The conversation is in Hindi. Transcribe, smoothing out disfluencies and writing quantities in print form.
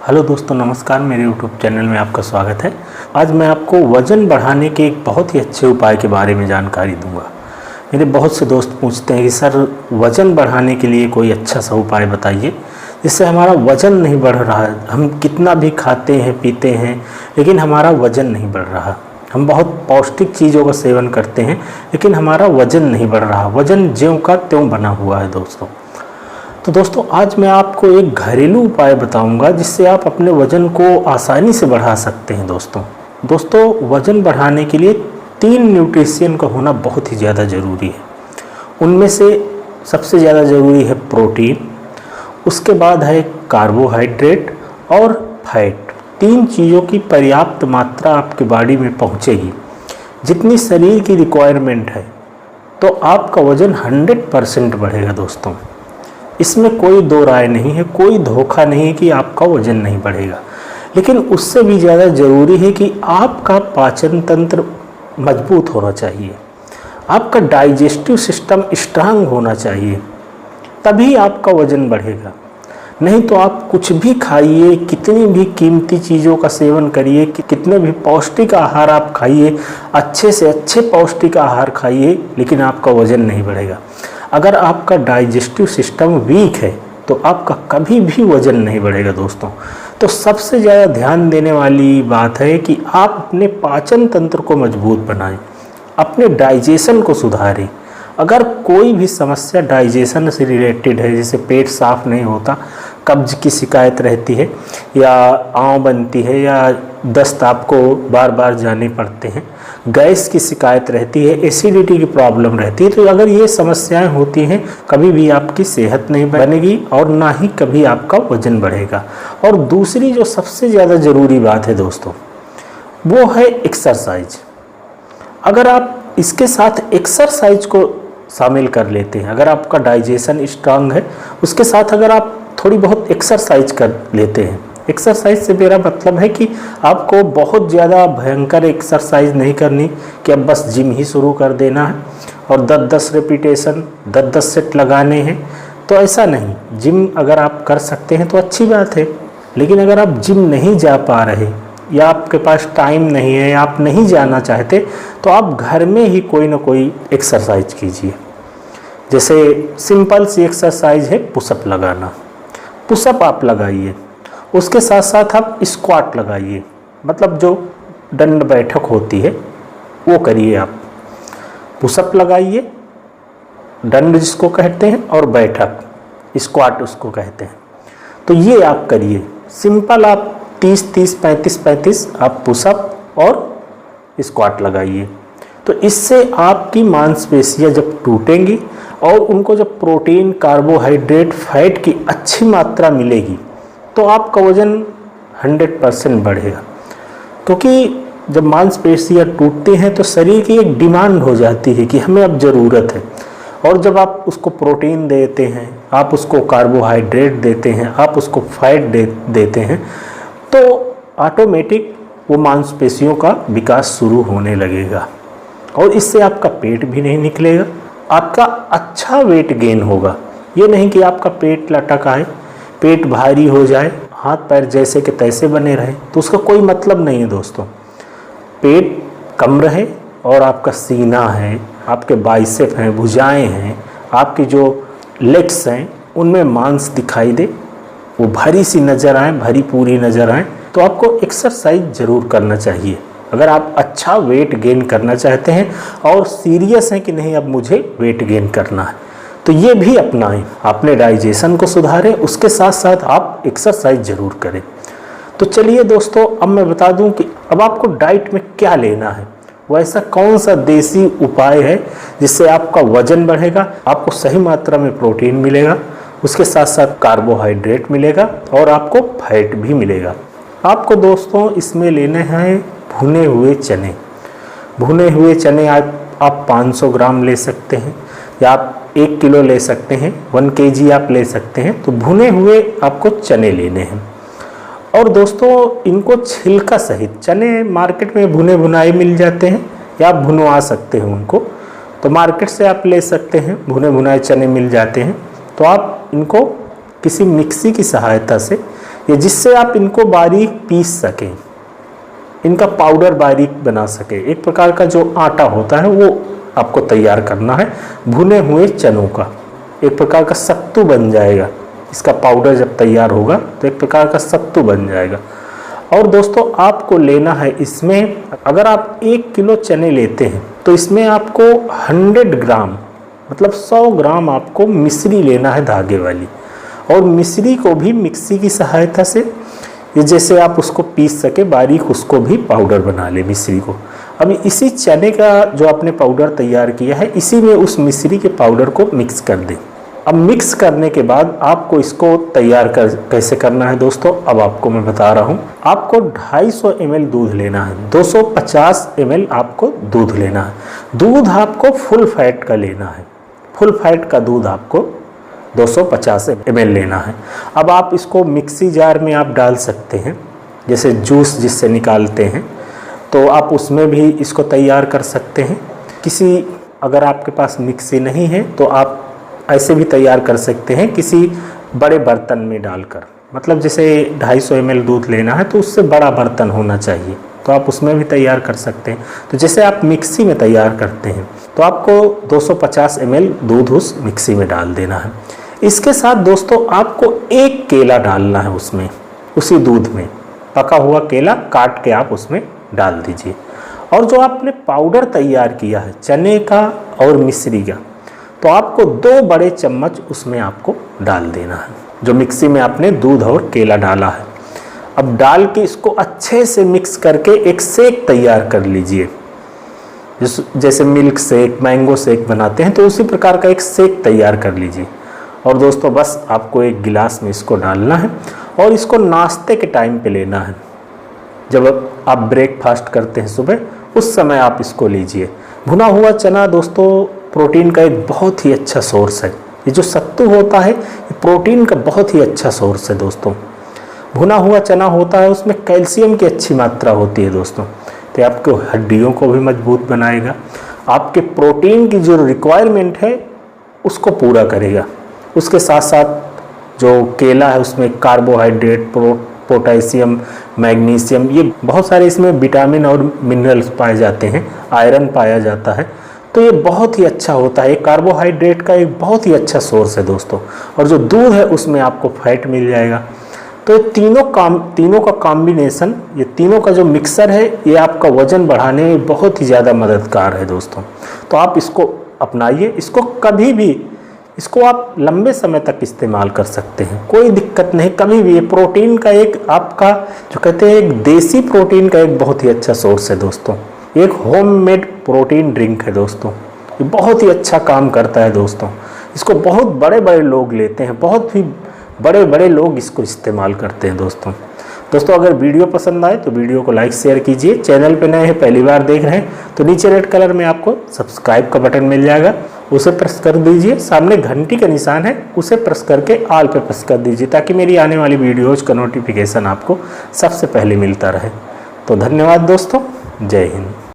हेलो दोस्तों, नमस्कार। मेरे यूट्यूब चैनल में आपका स्वागत है। आज मैं आपको वज़न बढ़ाने के एक बहुत ही अच्छे उपाय के बारे में जानकारी दूंगा। मेरे बहुत से दोस्त पूछते हैं कि सर वज़न बढ़ाने के लिए कोई अच्छा सा उपाय बताइए जिससे हमारा वज़न नहीं बढ़ रहा है। हम कितना भी खाते हैं पीते हैं लेकिन हमारा वज़न नहीं बढ़ रहा। हम बहुत पौष्टिक चीज़ों का सेवन करते हैं लेकिन हमारा वज़न नहीं बढ़ रहा। वज़न ज्यों का त्यों बना हुआ है दोस्तों। तो दोस्तों आज मैं आपको एक घरेलू उपाय बताऊंगा जिससे आप अपने वज़न को आसानी से बढ़ा सकते हैं। दोस्तों वज़न बढ़ाने के लिए 3 न्यूट्रिशन का होना बहुत ही ज़्यादा ज़रूरी है। उनमें से सबसे ज़्यादा ज़रूरी है प्रोटीन, उसके बाद है कार्बोहाइड्रेट और फैट। 3 चीज़ों की पर्याप्त मात्रा आपके बॉडी में पहुँचेगी जितनी शरीर की रिक्वायरमेंट है तो आपका वज़न 100% बढ़ेगा दोस्तों। इसमें कोई दो राय नहीं है, कोई धोखा नहीं है कि आपका वज़न नहीं बढ़ेगा। लेकिन उससे भी ज़्यादा ज़रूरी है कि आपका पाचन तंत्र मजबूत होना चाहिए, आपका डाइजेस्टिव सिस्टम स्ट्रांग होना चाहिए, तभी आपका वज़न बढ़ेगा। नहीं तो आप कुछ भी खाइए, कितनी भी कीमती चीज़ों का सेवन करिए, कितने भी पौष्टिक आहार आप खाइए, अच्छे से अच्छे पौष्टिक आहार खाइए, लेकिन आपका वज़न नहीं बढ़ेगा। अगर आपका डाइजेस्टिव सिस्टम वीक है तो आपका कभी भी वज़न नहीं बढ़ेगा दोस्तों। तो सबसे ज़्यादा ध्यान देने वाली बात है कि आप अपने पाचन तंत्र को मजबूत बनाएं, अपने डाइजेशन को सुधारें। अगर कोई भी समस्या डाइजेशन से रिलेटेड है, जैसे पेट साफ नहीं होता, कब्ज की शिकायत रहती है, या आंव बनती है, या दस्त आपको बार बार जाने पड़ते हैं, गैस की शिकायत रहती है, एसिडिटी की प्रॉब्लम रहती है, तो अगर ये समस्याएं होती हैं कभी भी आपकी सेहत नहीं बनेगी और ना ही कभी आपका वज़न बढ़ेगा। और दूसरी जो सबसे ज़्यादा ज़रूरी बात है दोस्तों वो है एक्सरसाइज। अगर आप इसके साथ एक्सरसाइज को शामिल कर लेते हैं, अगर आपका डाइजेशन स्ट्रांग है, उसके साथ अगर आप थोड़ी बहुत एक्सरसाइज कर लेते हैं। एक्सरसाइज से मेरा मतलब है कि आपको बहुत ज़्यादा भयंकर एक्सरसाइज नहीं करनी कि अब बस जिम ही शुरू कर देना है और 10-10 रेपिटेशन 10-10 सेट लगाने हैं, तो ऐसा नहीं। जिम अगर आप कर सकते हैं तो अच्छी बात है, लेकिन अगर आप जिम नहीं जा पा रहे या आपके पास टाइम नहीं है या आप नहीं जाना चाहते तो आप घर में ही कोई ना कोई एक्सरसाइज कीजिए। जैसे सिंपल सी एक्सरसाइज है पुशअप लगाना, पुशअप आप लगाइए, उसके साथ साथ आप स्क्वाट लगाइए, मतलब जो दंड बैठक होती है वो करिए। आप पुशअप लगाइए, दंड जिसको कहते हैं, और बैठक स्क्वाट उसको कहते हैं, तो ये आप करिए। सिंपल आप 30-30 35-35 आप पुशअप और स्क्वाट लगाइए। तो इससे आपकी मांसपेशियां जब टूटेंगी और उनको जब प्रोटीन, कार्बोहाइड्रेट, फैट की अच्छी मात्रा मिलेगी तो आपका वज़न 100% बढ़ेगा। क्योंकि जब मांसपेशियां टूटती हैं तो शरीर की एक डिमांड हो जाती है कि हमें अब ज़रूरत है, और जब आप उसको प्रोटीन देते हैं, आप उसको कार्बोहाइड्रेट देते हैं, आप उसको फैट देते हैं, तो ऑटोमेटिक वो मांसपेशियों का विकास शुरू होने लगेगा और इससे आपका पेट भी नहीं निकलेगा, आपका अच्छा वेट गेन होगा। ये नहीं कि आपका पेट लटक आए, पेट भारी हो जाए, हाथ पैर जैसे के तैसे बने रहे, तो उसका कोई मतलब नहीं है दोस्तों। पेट कम रहे और आपका सीना है, आपके बाइसेप हैं, भुजाएं हैं, आपकी जो लेग्स हैं उनमें मांस दिखाई दे, वो भरी सी नज़र आए, भरी पूरी नज़र आए, तो आपको एक्सरसाइज ज़रूर करना चाहिए। अगर आप अच्छा वेट गेन करना चाहते हैं और सीरियस हैं कि नहीं अब मुझे वेट गेन करना है, तो ये भी अपनाएं। अपने डाइजेशन को सुधारें, उसके साथ साथ आप एक्सरसाइज ज़रूर करें। तो चलिए दोस्तों, अब मैं बता दूं कि अब आपको डाइट में क्या लेना है, वो ऐसा कौन सा देसी उपाय है जिससे आपका वज़न बढ़ेगा, आपको सही मात्रा में प्रोटीन मिलेगा, उसके साथ साथ कार्बोहाइड्रेट मिलेगा और आपको फैट भी मिलेगा। आपको दोस्तों इसमें लेने हैं भुने हुए चने। भुने हुए चने आप 500 ग्राम ले सकते हैं या आप 1 किलो ले सकते हैं, 1 kg आप ले सकते हैं। तो भुने हुए आपको चने लेने हैं और दोस्तों इनको छिलका सहित, चने मार्केट में भुने भुनाए मिल जाते हैं या आप भुनवा सकते हैं उनको, तो मार्केट से आप ले सकते हैं, भुने भुनाए चने मिल जाते हैं। तो आप इनको किसी मिक्सी की सहायता से या जिससे आप इनको बारीक पीस सकें, इनका पाउडर बारीक बना सके। एक प्रकार का जो आटा होता है वो आपको तैयार करना है भुने हुए चनों का, एक प्रकार का सत्तू बन जाएगा। इसका पाउडर जब तैयार होगा तो एक प्रकार का सत्तू बन जाएगा। और दोस्तों आपको लेना है इसमें, अगर आप 1 किलो चने लेते हैं तो इसमें आपको 100 ग्राम मतलब 100 ग्राम आपको मिश्री लेना है धागे वाली। और मिश्री को भी मिक्सी की सहायता से ये जैसे आप उसको पीस सके बारीक, उसको भी पाउडर बना ले मिश्री को। अब इसी चने का जो आपने पाउडर तैयार किया है इसी में उस मिश्री के पाउडर को मिक्स कर दें। अब मिक्स करने के बाद आपको इसको तैयार कैसे करना है दोस्तों, अब आपको मैं बता रहा हूँ। आपको 250 ml दूध लेना है, 250 ml आपको दूध लेना है। दूध आपको फुल फैट का लेना है, फुल फैट का दूध आपको 250 ml लेना है। अब आप इसको मिक्सी जार में आप डाल सकते हैं, जैसे जूस जिससे निकालते हैं तो आप उसमें भी इसको तैयार कर सकते हैं। अगर आपके पास मिक्सी नहीं है तो आप ऐसे भी तैयार कर सकते हैं किसी बड़े बर्तन में डालकर। मतलब जैसे 250 ml दूध लेना है तो उससे बड़ा बर्तन होना चाहिए, तो आप उसमें भी तैयार कर सकते हैं। तो जैसे आप मिक्सी में तैयार करते हैं तो आपको 250 ml दूध उस मिक्सी में डाल देना है। इसके साथ दोस्तों आपको 1 केला डालना है उसमें, उसी दूध में पका हुआ केला काट के आप उसमें डाल दीजिए। और जो आपने पाउडर तैयार किया है चने का और मिश्री का, तो आपको 2 बड़े चम्मच उसमें आपको डाल देना है, जो मिक्सी में आपने दूध और केला डाला है। अब डाल के इसको अच्छे से मिक्स करके एक शेक तैयार कर लीजिए। जैसे मिल्क शेक, मैंगो शेक बनाते हैं तो उसी प्रकार का एक शेक तैयार कर लीजिए। और दोस्तों बस आपको एक गिलास में इसको डालना है और इसको नाश्ते के टाइम पे लेना है। जब आप ब्रेकफास्ट करते हैं सुबह, उस समय आप इसको लीजिए। भुना हुआ चना दोस्तों प्रोटीन का एक बहुत ही अच्छा सोर्स है। ये जो सत्तू होता है ये प्रोटीन का बहुत ही अच्छा सोर्स है दोस्तों। भुना हुआ चना होता है उसमें कैल्शियम की अच्छी मात्रा होती है दोस्तों, तो ये आपको हड्डियों को भी मजबूत बनाएगा, आपके प्रोटीन की जो रिक्वायरमेंट है उसको पूरा करेगा। उसके साथ साथ जो केला है उसमें कार्बोहाइड्रेट, पोटेशियम, मैग्नीशियम, ये बहुत सारे इसमें विटामिन और मिनरल्स पाए जाते हैं, आयरन पाया जाता है। तो ये बहुत ही अच्छा होता है, कार्बोहाइड्रेट का एक बहुत ही अच्छा सोर्स है दोस्तों। और जो दूध है उसमें आपको फैट मिल जाएगा। तो तीनों का कॉम्बिनेशन, ये तीनों का जो मिक्सर है ये आपका वज़न बढ़ाने में बहुत ही ज़्यादा मददगार है दोस्तों। तो आप इसको अपनाइए, इसको कभी भी, इसको आप लंबे समय तक इस्तेमाल कर सकते हैं, कोई दिक्कत नहीं कभी भी। ये प्रोटीन का एक आपका जो कहते हैं एक देसी प्रोटीन का एक बहुत ही अच्छा सोर्स है दोस्तों। एक होममेड प्रोटीन ड्रिंक है दोस्तों, ये बहुत ही अच्छा काम करता है दोस्तों। इसको बहुत बड़े बड़े लोग लेते हैं, बहुत ही बड़े बड़े लोग इसको इस्तेमाल करते हैं दोस्तों। अगर वीडियो पसंद आए तो वीडियो को लाइक शेयर कीजिए। चैनल पे नए हैं, पहली बार देख रहे हैं तो नीचे रेड कलर में आपको सब्सक्राइब का बटन मिल जाएगा, उसे प्रेस कर दीजिए। सामने घंटी का निशान है, उसे प्रेस करके ऑल पे प्रेस कर दीजिए ताकि मेरी आने वाली वीडियोज का नोटिफिकेशन आपको सबसे पहले मिलता रहे। तो धन्यवाद दोस्तों, जय हिंद।